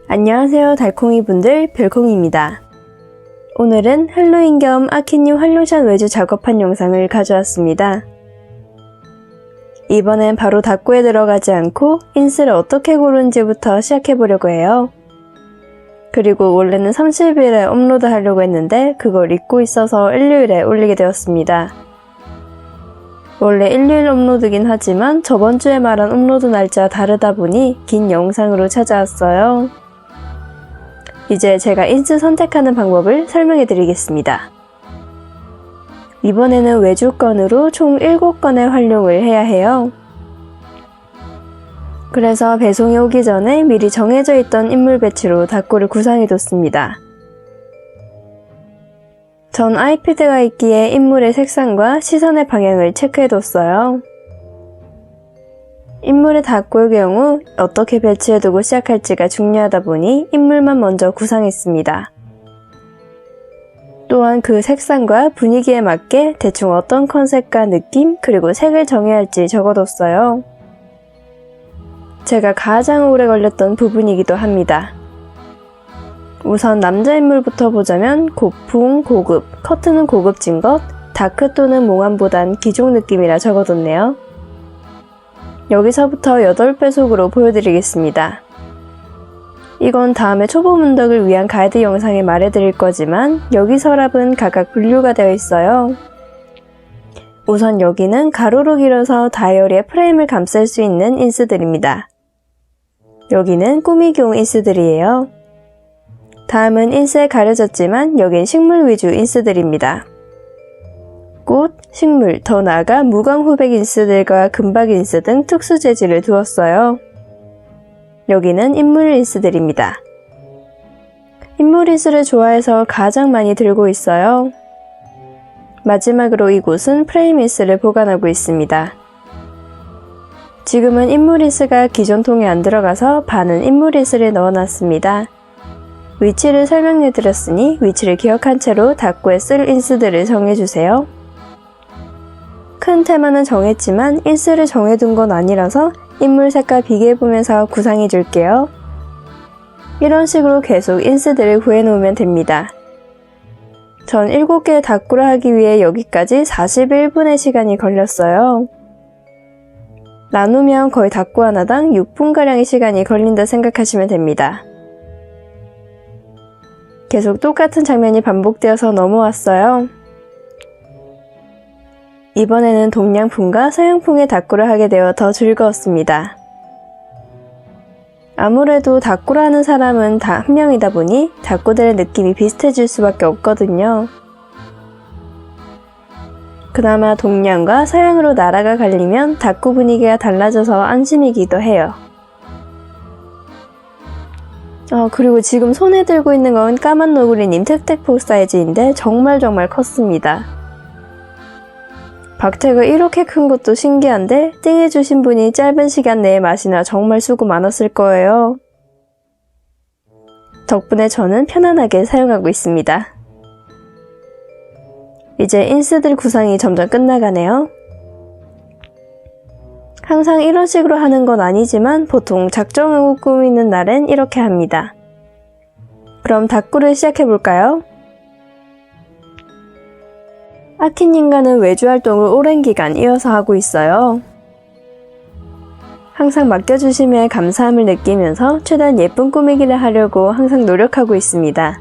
안녕하세요 달콩이분들, 별콩입니다. 오늘은 할로윈 겸 아키님 활용샷 외주 작업한 영상을 가져왔습니다. 이번엔 바로 닦고에 들어가지 않고 인스를 어떻게 고르는지부터 시작해보려고 해요. 그리고 원래는 30일에 업로드 하려고 했는데 그걸 잊고 있어서 일요일에 올리게 되었습니다. 원래 일요일 업로드긴 하지만 저번주에 말한 업로드 날짜 다르다 보니 긴 영상으로 찾아왔어요. 이제 제가 인스 선택하는 방법을 설명해 드리겠습니다. 이번에는 외주건으로 총 7건의 활용을 해야 해요. 그래서 배송이 오기 전에 미리 정해져 있던 인물 배치로 닦고를 구상해 뒀습니다. 전 아이패드가 있기에 인물의 색상과 시선의 방향을 체크해 뒀어요. 인물의 닦고의 경우 어떻게 배치해두고 시작할지가 중요하다 보니 인물만 먼저 구상했습니다. 또한 그 색상과 분위기에 맞게 대충 어떤 컨셉과 느낌 그리고 색을 정해야 할지 적어뒀어요. 제가 가장 오래 걸렸던 부분이기도 합니다. 우선 남자 인물부터 보자면 고풍, 고급, 커트는 고급진 것, 다크 또는 몽환보단 기종 느낌이라 적어뒀네요. 여기서부터 8배속으로 보여드리겠습니다. 이건 다음에 초보 문덕을 위한 가이드 영상에 말해드릴 거지만 여기 서랍은 각각 분류가 되어 있어요. 우선 여기는 가로로 길어서 다이어리의 프레임을 감쌀 수 있는 인스들입니다. 여기는 꾸미기용 인스들이에요. 다음은 인스에 가려졌지만 여긴 식물 위주 인스들입니다. 꽃, 식물, 더 나아가 무광 후백 인스들과 금박 인스 등 특수 재질을 두었어요. 여기는 인물 인스들입니다. 인물 인스를 좋아해서 가장 많이 들고 있어요. 마지막으로 이곳은 프레임 인스를 보관하고 있습니다. 지금은 인물 인스가 기존 통에 안 들어가서 반은 인물 인스를 넣어놨습니다. 위치를 설명해드렸으니 위치를 기억한 채로 닦고에 쓸 인스들을 정해주세요. 큰 테마는 정했지만 인스를 정해둔 건 아니라서 인물 색과 비교해보면서 구상해줄게요. 이런 식으로 계속 인스들을 구해놓으면 됩니다. 전 7개의 닦고를 하기 위해 여기까지 41분의 시간이 걸렸어요. 나누면 거의 닦고 하나당 6분가량의 시간이 걸린다 생각하시면 됩니다. 계속 똑같은 장면이 반복되어서 넘어왔어요. 이번에는 동양풍과 서양풍의 닦고를 하게 되어 더 즐거웠습니다. 아무래도 닦고를 하는 사람은 다 한 명이다 보니 닦고들의 느낌이 비슷해질 수밖에 없거든요. 그나마 동양과 서양으로 나라가 갈리면 닦고 분위기가 달라져서 안심이기도 해요. 그리고 지금 손에 들고 있는 건 까만 너구리님 특택포 사이즈인데 정말 컸습니다. 박태가 이렇게 큰 것도 신기한데 띵해주신 분이 짧은 시간 내에 마시나 정말 수고 많았을 거예요. 덕분에 저는 편안하게 사용하고 있습니다. 이제 인스들 구상이 점점 끝나가네요. 항상 이런 식으로 하는 건 아니지만 보통 작정하고 꾸미는 날엔 이렇게 합니다. 그럼 닦고를 시작해볼까요? 아키님과는 외주 활동을 오랜 기간 이어서 하고 있어요. 항상 맡겨주심에 감사함을 느끼면서 최대한 예쁜 꾸미기를 하려고 항상 노력하고 있습니다.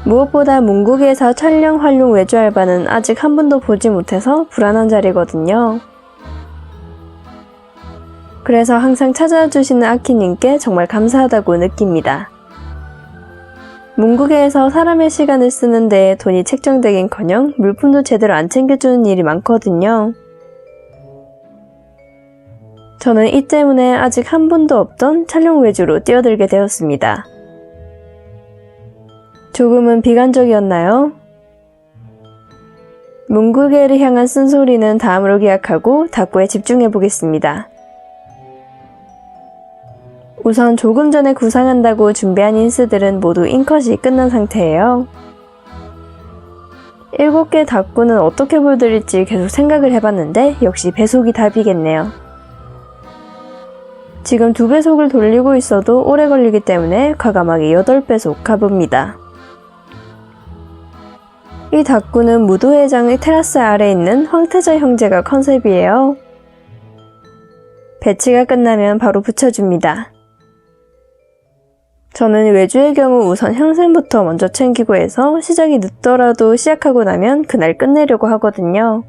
무엇보다 문국에서 촬영 활용 외주 알바는 아직 한 번도 보지 못해서 불안한 자리거든요. 그래서 항상 찾아주시는 아키님께 정말 감사하다고 느낍니다. 문구계에서 사람의 시간을 쓰는데 돈이 책정되긴커녕 물품도 제대로 안 챙겨주는 일이 많거든요. 저는 이 때문에 아직 한 번도 없던 촬영 외주로 뛰어들게 되었습니다. 조금은 비관적이었나요? 문구계를 향한 쓴소리는 다음으로 기약하고 닦고에 집중해보겠습니다. 우선 조금 전에 구상한다고 준비한 인스들은 모두 인컷이 끝난 상태예요. 7개 닦고는 어떻게 보여드릴지 계속 생각을 해봤는데 역시 배속이 답이겠네요. 지금 2배속을 돌리고 있어도 오래 걸리기 때문에 과감하게 8배속 가봅니다. 이 다꾸는 무도회장의 테라스 아래에 있는 황태자 형제가 컨셉이에요. 배치가 끝나면 바로 붙여줍니다. 저는 외주의 경우 우선 형생부터 먼저 챙기고 해서 시작이 늦더라도 시작하고 나면 그날 끝내려고 하거든요.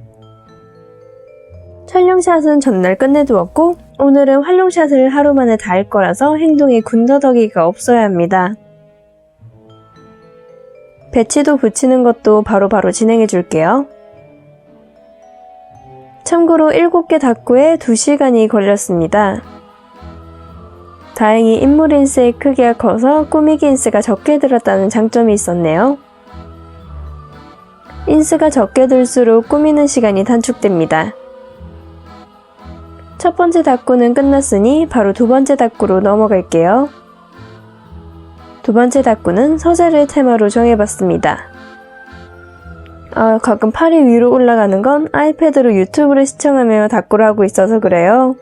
촬영샷은 전날 끝내두었고 오늘은 활용샷을 하루 만에 다 할 거라서 행동에 군더더기가 없어야 합니다. 배치도 붙이는 것도 바로바로 진행해 줄게요. 참고로 7개 다꾸에 2시간이 걸렸습니다. 다행히 인물 인스의 크기가 커서 꾸미기 인스가 적게 들었다는 장점이 있었네요. 인스가 적게 들수록 꾸미는 시간이 단축됩니다. 첫 번째 다꾸는 끝났으니 바로 두 번째 다꾸로 넘어갈게요. 두 번째 다꾸는 서재를 테마로 정해봤습니다. 가끔 팔이 위로 올라가는 건 아이패드로 유튜브를 시청하며 다꾸를 하고 있어서 그래요.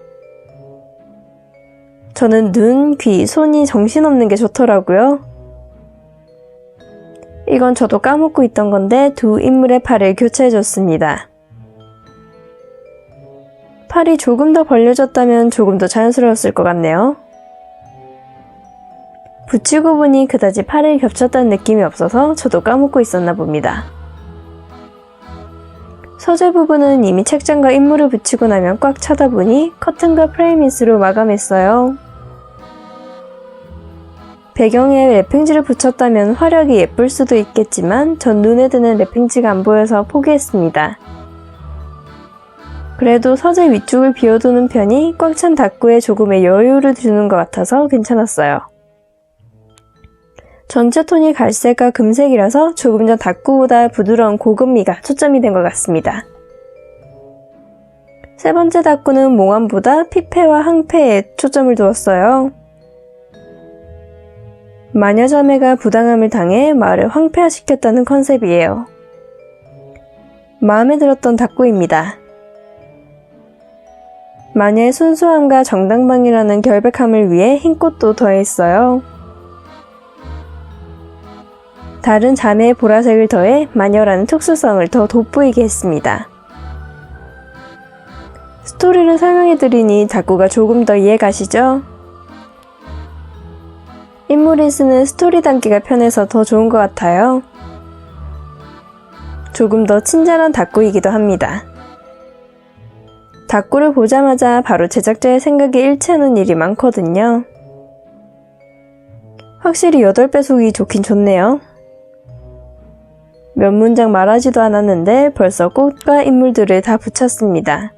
저는 눈, 귀, 손이 정신없는 게 좋더라고요. 이건 저도 까먹고 있던 건데 두 인물의 팔을 교체해줬습니다. 팔이 조금 더 벌려졌다면 조금 더 자연스러웠을 것 같네요. 붙이고 보니 그다지 팔이 겹쳤다는 느낌이 없어서 저도 까먹고 있었나 봅니다. 서재 부분은 이미 책장과 인물을 붙이고 나면 꽉 차다 보니 커튼과 프레임인스로 마감했어요. 배경에 랩핑지를 붙였다면 화력이 예쁠 수도 있겠지만 전 눈에 드는 랩핑지가 안 보여서 포기했습니다. 그래도 서재 위쪽을 비워두는 편이 꽉 찬 다꾸에 조금의 여유를 주는 것 같아서 괜찮았어요. 전체 톤이 갈색과 금색이라서 조금 전 다꾸보다 부드러운 고금미가 초점이 된 것 같습니다. 세 번째 다꾸는 몽환보다 피폐와 항폐에 초점을 두었어요. 마녀자매가 부당함을 당해 마을을 황폐화시켰다는 컨셉이에요. 마음에 들었던 다꾸입니다. 마녀의 순수함과 정당방위라는 결백함을 위해 흰꽃도 더했어요. 다른 자매의 보라색을 더해 마녀라는 특수성을 더 돋보이게 했습니다. 스토리를 설명해드리니 다꾸가 조금 더 이해가시죠? 인물이 쓰는 스토리 담기가 편해서 더 좋은 것 같아요. 조금 더 친절한 다꾸이기도 합니다. 다꾸를 보자마자 바로 제작자의 생각에 일치하는 일이 많거든요. 확실히 8배속이 좋긴 좋네요. 몇 문장 말하지도 않았는데 벌써 꽃과 인물들을 다 붙였습니다.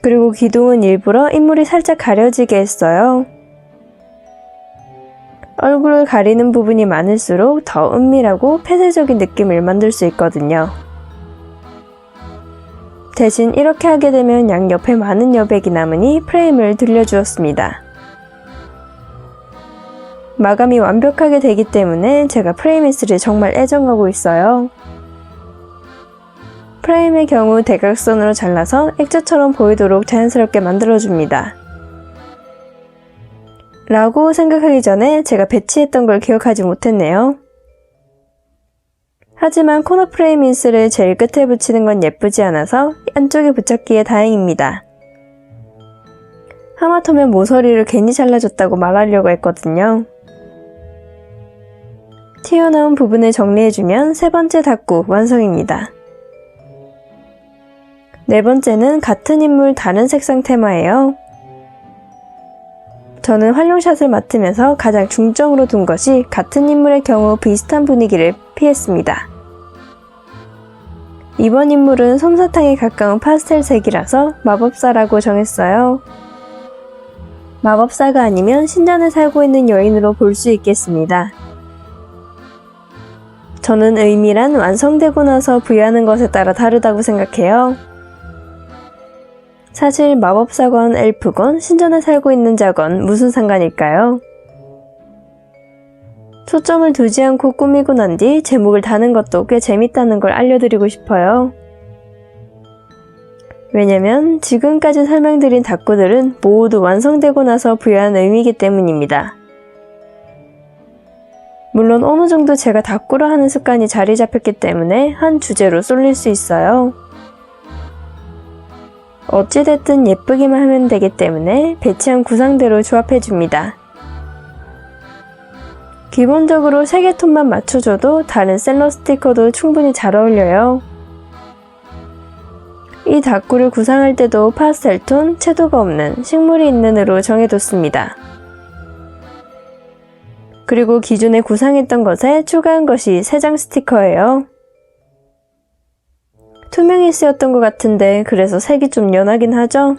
그리고 기둥은 일부러 인물이 살짝 가려지게 했어요. 얼굴을 가리는 부분이 많을수록 더 은밀하고 폐쇄적인 느낌을 만들 수 있거든요. 대신 이렇게 하게 되면 양옆에 많은 여백이 남으니 프레임을 들려주었습니다. 마감이 완벽하게 되기 때문에 제가 프레임인스를 정말 애정하고 있어요. 프레임의 경우 대각선으로 잘라서 액자처럼 보이도록 자연스럽게 만들어줍니다. 라고 생각하기 전에 제가 배치했던 걸 기억하지 못했네요. 하지만 코너 프레임인스를 제일 끝에 붙이는 건 예쁘지 않아서 안쪽에 붙였기에 다행입니다. 하마터면 모서리를 괜히 잘라줬다고 말하려고 했거든요. 튀어나온 부분을 정리해주면 세 번째 다꾸 완성입니다. 네 번째는 같은 인물 다른 색상 테마예요. 저는 활용샷을 맡으면서 가장 중점으로 둔 것이 같은 인물의 경우 비슷한 분위기를 피했습니다. 이번 인물은 솜사탕에 가까운 파스텔색이라서 마법사라고 정했어요. 마법사가 아니면 신전에 살고 있는 여인으로 볼 수 있겠습니다. 저는 의미란 완성되고 나서 부여하는 것에 따라 다르다고 생각해요. 사실 마법사건, 엘프건, 신전에 살고 있는 자건 무슨 상관일까요? 초점을 두지 않고 꾸미고 난 뒤 제목을 다는 것도 꽤 재밌다는 걸 알려드리고 싶어요. 왜냐면 지금까지 설명드린 닭구들은 모두 완성되고 나서 부여한 의미이기 때문입니다. 물론 어느 정도 제가 닭구를 하는 습관이 자리 잡혔기 때문에 한 주제로 쏠릴 수 있어요. 어찌됐든 예쁘기만 하면 되기 때문에 배치한 구상대로 조합해줍니다. 기본적으로 3개 톤만 맞춰줘도 다른 셀러 스티커도 충분히 잘 어울려요. 이 닭구를 구상할 때도 파스텔 톤, 채도가 없는 식물이 있는으로 정해뒀습니다. 그리고 기존에 구상했던 것에 추가한 것이 3장 스티커예요. 투명이 쓰였던 것 같은데 그래서 색이 좀 연하긴 하죠?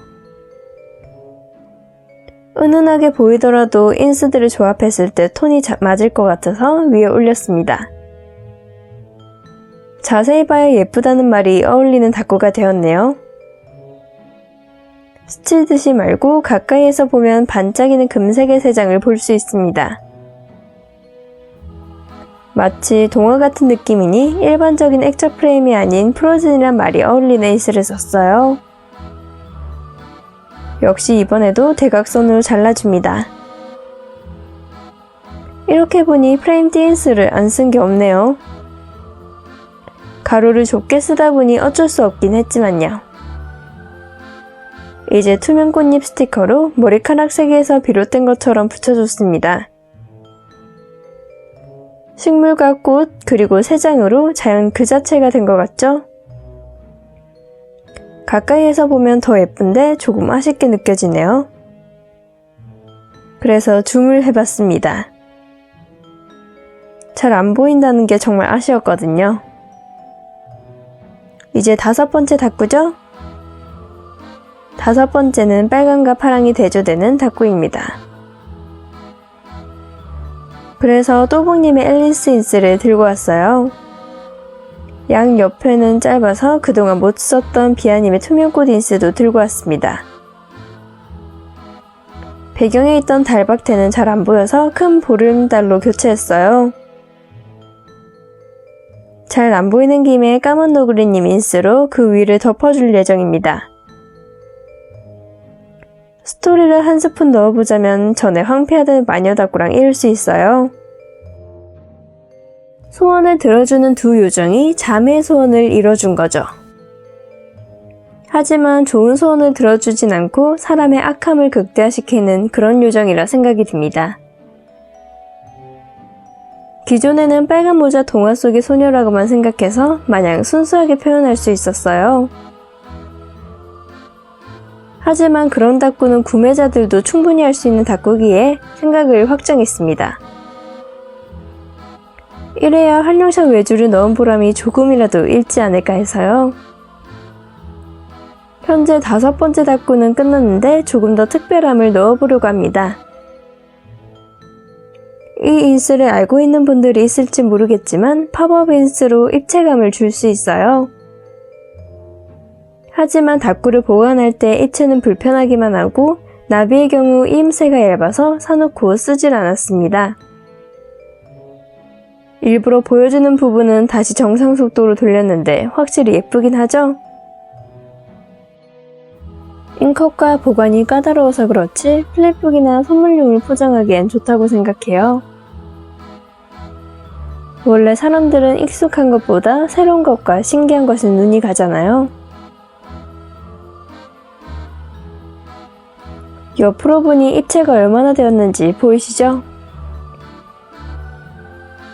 은은하게 보이더라도 인스들을 조합했을 때 톤이 맞을 것 같아서 위에 올렸습니다. 자세히 봐야 예쁘다는 말이 어울리는 닭구가 되었네요. 스치듯이 말고 가까이에서 보면 반짝이는 금색의 3장을 볼 수 있습니다. 마치 동화 같은 느낌이니 일반적인 액자 프레임이 아닌 프로즌이란 말이 어울리는 인스를 썼어요. 역시 이번에도 대각선으로 잘라줍니다. 이렇게 보니 프레임 띠인스를 안 쓴 게 없네요. 가로를 좁게 쓰다 보니 어쩔 수 없긴 했지만요. 이제 투명 꽃잎 스티커로 머리카락 3개에서 비롯된 것처럼 붙여줬습니다. 식물과 꽃, 그리고 3장으로 자연 그 자체가 된 것 같죠? 가까이에서 보면 더 예쁜데 조금 아쉽게 느껴지네요. 그래서 줌을 해봤습니다. 잘 안 보인다는 게 정말 아쉬웠거든요. 이제 5번째 닭구죠? 5번째는 빨강과 파랑이 대조되는 닭구입니다. 그래서 또봉님의 앨리스 인스를 들고 왔어요. 양 옆에는 짧아서 그동안 못 썼던 비아님의 투명꽃 인스도 들고 왔습니다. 배경에 있던 달박테는 잘 안 보여서 큰 보름달로 교체했어요. 잘 안 보이는 김에 까만 너구리님 인스로 그 위를 덮어줄 예정입니다. 스토리를 한 스푼 넣어보자면 전에 황폐하던 마녀닭구랑 이을 수 있어요. 소원을 들어주는 두 요정이 자매의 소원을 이뤄준 거죠. 하지만 좋은 소원을 들어주진 않고 사람의 악함을 극대화시키는 그런 요정이라 생각이 듭니다. 기존에는 빨간 모자 동화 속의 소녀라고만 생각해서 마냥 순수하게 표현할 수 있었어요. 하지만 그런 닭구는 구매자들도 충분히 할 수 있는 닭구기에 생각을 확장했습니다. 이래야 한정샷 외주를 넣은 보람이 조금이라도 있지 않을까 해서요. 현재 5번째 닭구는 끝났는데 조금 더 특별함을 넣어보려고 합니다. 이 인스를 알고 있는 분들이 있을지 모르겠지만 팝업 인스로 입체감을 줄 수 있어요. 하지만 닭구를 보관할 때 입체는 불편하기만 하고 나비의 경우 이음새가 얇아서 사놓고 쓰질 않았습니다. 일부러 보여주는 부분은 다시 정상 속도로 돌렸는데 확실히 예쁘긴 하죠? 잉컷과 보관이 까다로워서 그렇지 플립북이나 선물용을 포장하기엔 좋다고 생각해요. 원래 사람들은 익숙한 것보다 새로운 것과 신기한 것에 눈이 가잖아요. 옆으로 보니 입체가 얼마나 되었는지 보이시죠?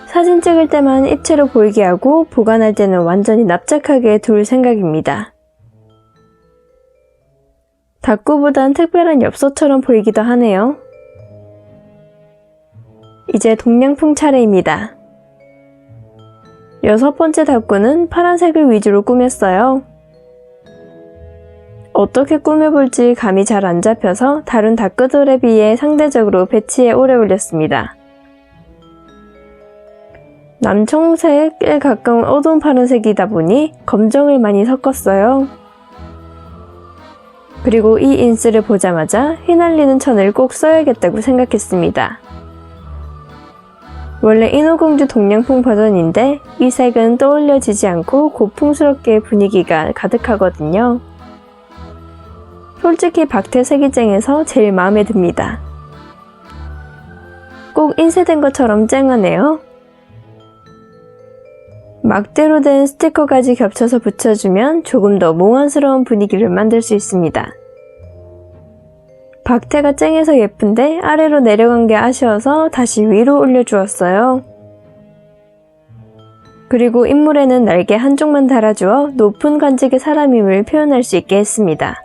사진 찍을 때만 입체로 보이게 하고 보관할 때는 완전히 납작하게 둘 생각입니다. 닭구보단 특별한 엽서처럼 보이기도 하네요. 이제 동양풍 차례입니다. 6번째 닭구는 파란색을 위주로 꾸몄어요. 어떻게 꾸며볼지 감이 잘 안 잡혀서 다른 닭구들에 비해 상대적으로 배치에 오래 걸렸습니다. 남청색에 가까운 어두운 파란색이다 보니 검정을 많이 섞었어요. 그리고 이 인스를 보자마자 휘날리는 천을 꼭 써야겠다고 생각했습니다. 원래 인어공주 동양풍 버전인데 이 색은 떠올려지지 않고 고풍스럽게 분위기가 가득하거든요. 솔직히 박태 색이쨍에서 제일 마음에 듭니다. 꼭 인쇄된 것처럼 쨍하네요. 막대로 된 스티커까지 겹쳐서 붙여주면 조금 더 몽환스러운 분위기를 만들 수 있습니다. 박태가 쨍해서 예쁜데 아래로 내려간 게 아쉬워서 다시 위로 올려주었어요. 그리고 인물에는 날개 한쪽만 달아주어 높은 관직의 사람임을 표현할 수 있게 했습니다.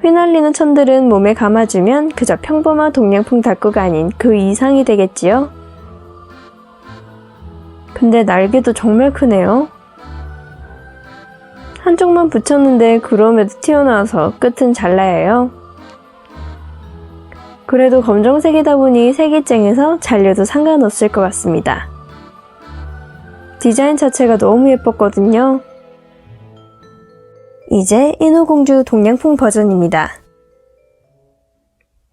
휘날리는 천들은 몸에 감아주면 그저 평범한 동양풍 닭구가 아닌 그 이상이 되겠지요? 근데 날개도 정말 크네요. 한쪽만 붙였는데 그럼에도 튀어나와서 끝은 잘라야해요. 그래도 검정색이다 보니 색이 쨍해서 잘려도 상관없을 것 같습니다. 디자인 자체가 너무 예뻤거든요. 이제 인어공주 동양풍 버전입니다.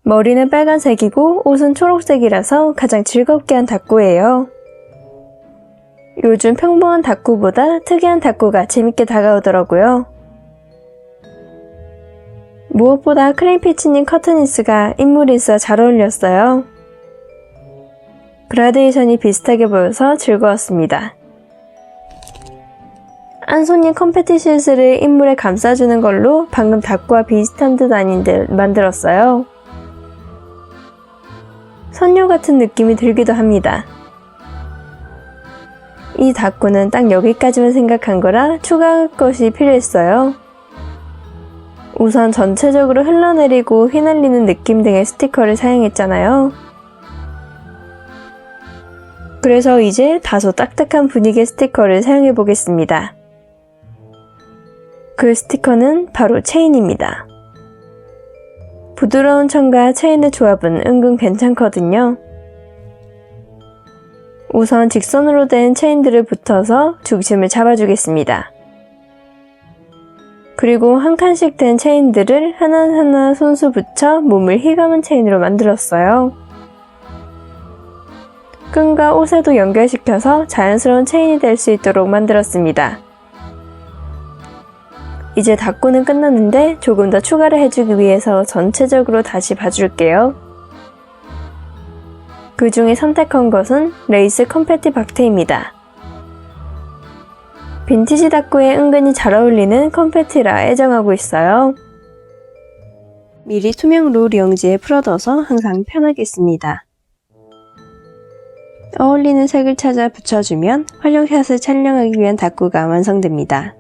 머리는 빨간색이고 옷은 초록색이라서 가장 즐겁게 한 닭구예요. 요즘 평범한 닭구보다 특이한 닭구가 재밌게 다가오더라고요. 무엇보다 크레인피치님 커트니스가 인물이 있어 잘 어울렸어요. 그라데이션이 비슷하게 보여서 즐거웠습니다. 안손님 컴패티 실스를 인물에 감싸주는 걸로 방금 닭구와 비슷한 듯 아닌 듯 만들었어요. 선녀 같은 느낌이 들기도 합니다. 이 닭구는 딱 여기까지만 생각한 거라 추가할 것이 필요했어요. 우선 전체적으로 흘러내리고 휘날리는 느낌 등의 스티커를 사용했잖아요. 그래서 이제 다소 딱딱한 분위기의 스티커를 사용해 보겠습니다. 그 스티커는 바로 체인입니다. 부드러운 천과 체인의 조합은 은근 괜찮거든요. 우선 직선으로 된 체인들을 붙여서 중심을 잡아주겠습니다. 그리고 한 칸씩 된 체인들을 하나하나 손수 붙여 몸을 휘감은 체인으로 만들었어요. 끈과 옷에도 연결시켜서 자연스러운 체인이 될 수 있도록 만들었습니다. 이제 닭구는 끝났는데 조금 더 추가를 해주기 위해서 전체적으로 다시 봐줄게요. 그 중에 선택한 것은 레이스 컴패티 박테입니다. 빈티지 닭구에 은근히 잘 어울리는 컴패티라 애정하고 있어요. 미리 투명 롤 용지에 풀어둬서 항상 편하게 씁니다. 어울리는 색을 찾아 붙여주면 활용샷을 촬영하기 위한 닭구가 완성됩니다.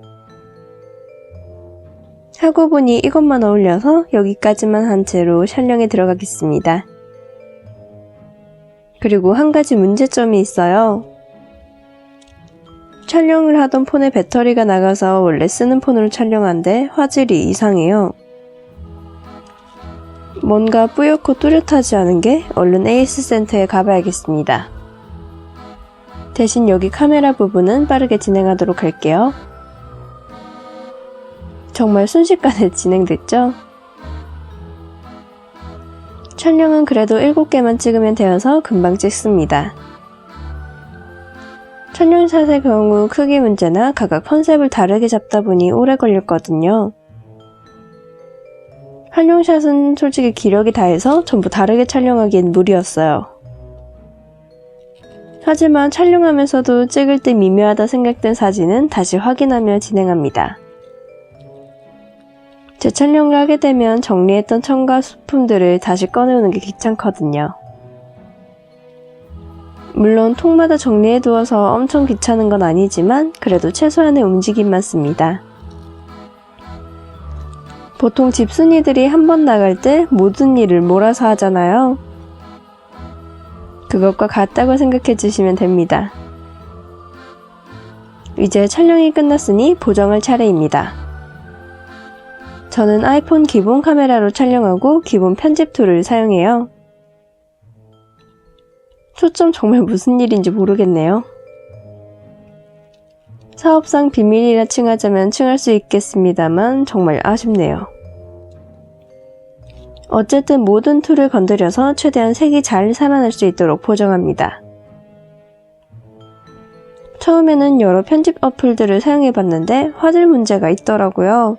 하고 보니 이것만 어울려서 여기까지만 한 채로 촬영에 들어가겠습니다. 그리고 한 가지 문제점이 있어요. 촬영을 하던 폰의 배터리가 나가서 원래 쓰는 폰으로 촬영한데 화질이 이상해요. 뭔가 뿌옇고 뚜렷하지 않은 게 얼른 AS 센터에 가봐야겠습니다. 대신 여기 카메라 부분은 빠르게 진행하도록 할게요. 정말 순식간에 진행됐죠? 촬영은 그래도 7개만 찍으면 되어서 금방 찍습니다. 촬영샷의 경우 크기 문제나 각각 컨셉을 다르게 잡다 보니 오래 걸렸거든요. 활용샷은 솔직히 기력이 다해서 전부 다르게 촬영하기엔 무리였어요. 하지만 촬영하면서도 찍을 때 미묘하다 생각된 사진은 다시 확인하며 진행합니다. 재촬영을 하게 되면 정리했던 천과 소품들을 다시 꺼내오는 게 귀찮거든요. 물론 통마다 정리해두어서 엄청 귀찮은 건 아니지만 그래도 최소한의 움직임만 씁니다. 보통 집순이들이 한 번 나갈 때 모든 일을 몰아서 하잖아요. 그것과 같다고 생각해 주시면 됩니다. 이제 촬영이 끝났으니 보정할 차례입니다. 저는 아이폰 기본 카메라로 촬영하고 기본 편집 툴을 사용해요. 초점 정말 무슨 일인지 모르겠네요. 사업상 비밀이라 칭하자면 칭할 수 있겠습니다만 정말 아쉽네요. 어쨌든 모든 툴을 건드려서 최대한 색이 잘 살아날 수 있도록 보정합니다. 처음에는 여러 편집 어플들을 사용해봤는데 화질 문제가 있더라고요.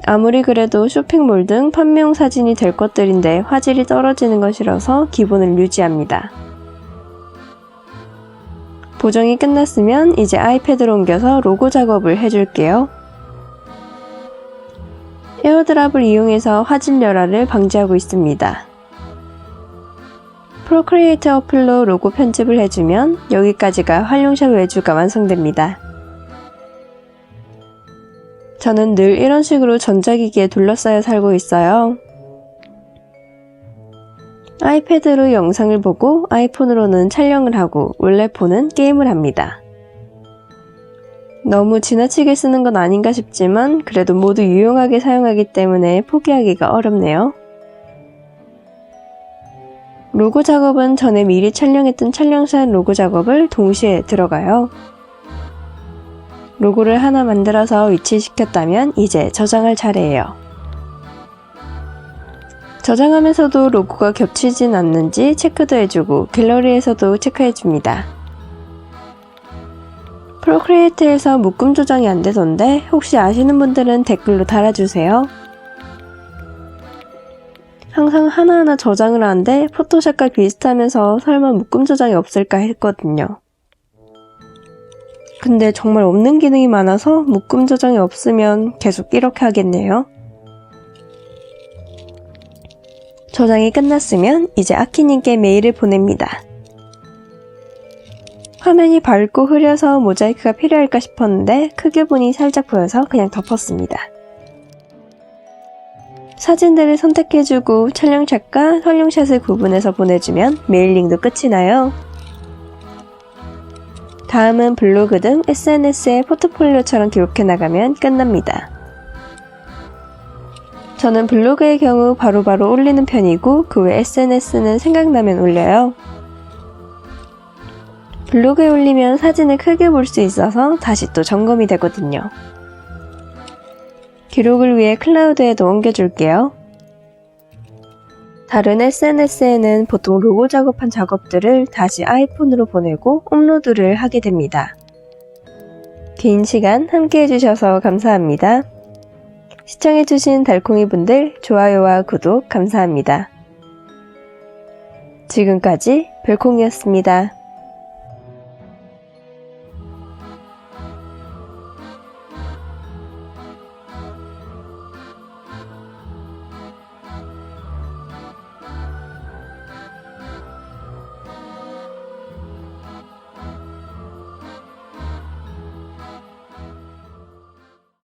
아무리 그래도 쇼핑몰 등 판매용 사진이 될 것들인데 화질이 떨어지는 건 싫어서 기본을 유지합니다. 보정이 끝났으면 이제 아이패드로 옮겨서 로고 작업을 해줄게요. 에어드랍을 이용해서 화질 열화를 방지하고 있습니다. 프로크리에이터 어플로 로고 편집을 해주면 여기까지가 활용샵 외주가 완성됩니다. 저는 늘 이런 식으로 전자기기에 둘러싸여 살고 있어요. 아이패드로 영상을 보고 아이폰으로는 촬영을 하고 원래 폰은 게임을 합니다. 너무 지나치게 쓰는 건 아닌가 싶지만 그래도 모두 유용하게 사용하기 때문에 포기하기가 어렵네요. 로고 작업은 전에 미리 촬영했던 촬영샷 로고 작업을 동시에 들어가요. 로고를 하나 만들어서 위치시켰다면 이제 저장할 차례예요. 저장하면서도 로고가 겹치진 않는지 체크도 해주고 갤러리에서도 체크해줍니다. 프로크리에이터에서 묶음 조정이 안 되던데 혹시 아시는 분들은 댓글로 달아주세요. 항상 하나하나 저장을 하는데 포토샵과 비슷하면서 설마 묶음 조정이 없을까 했거든요. 근데 정말 없는 기능이 많아서 묶음 조정이 없으면 계속 이렇게 하겠네요. 저장이 끝났으면 이제 아키님께 메일을 보냅니다. 화면이 밝고 흐려서 모자이크가 필요할까 싶었는데 크게 보니 살짝 보여서 그냥 덮었습니다. 사진들을 선택해주고 촬영샷과 활용샷을 구분해서 보내주면 메일링도 끝이 나요. 다음은 블로그 등 SNS에 포트폴리오처럼 기록해 나가면 끝납니다. 저는 블로그의 경우 바로바로 올리는 편이고 그 외 SNS는 생각나면 올려요. 블로그에 올리면 사진을 크게 볼 수 있어서 다시 또 점검이 되거든요. 기록을 위해 클라우드에도 옮겨줄게요. 다른 SNS에는 보통 로고 작업한 작업들을 다시 아이폰으로 보내고 업로드를 하게 됩니다. 긴 시간 함께 해주셔서 감사합니다. 시청해주신 달콩이분들 좋아요와 구독 감사합니다. 지금까지 별콩이었습니다.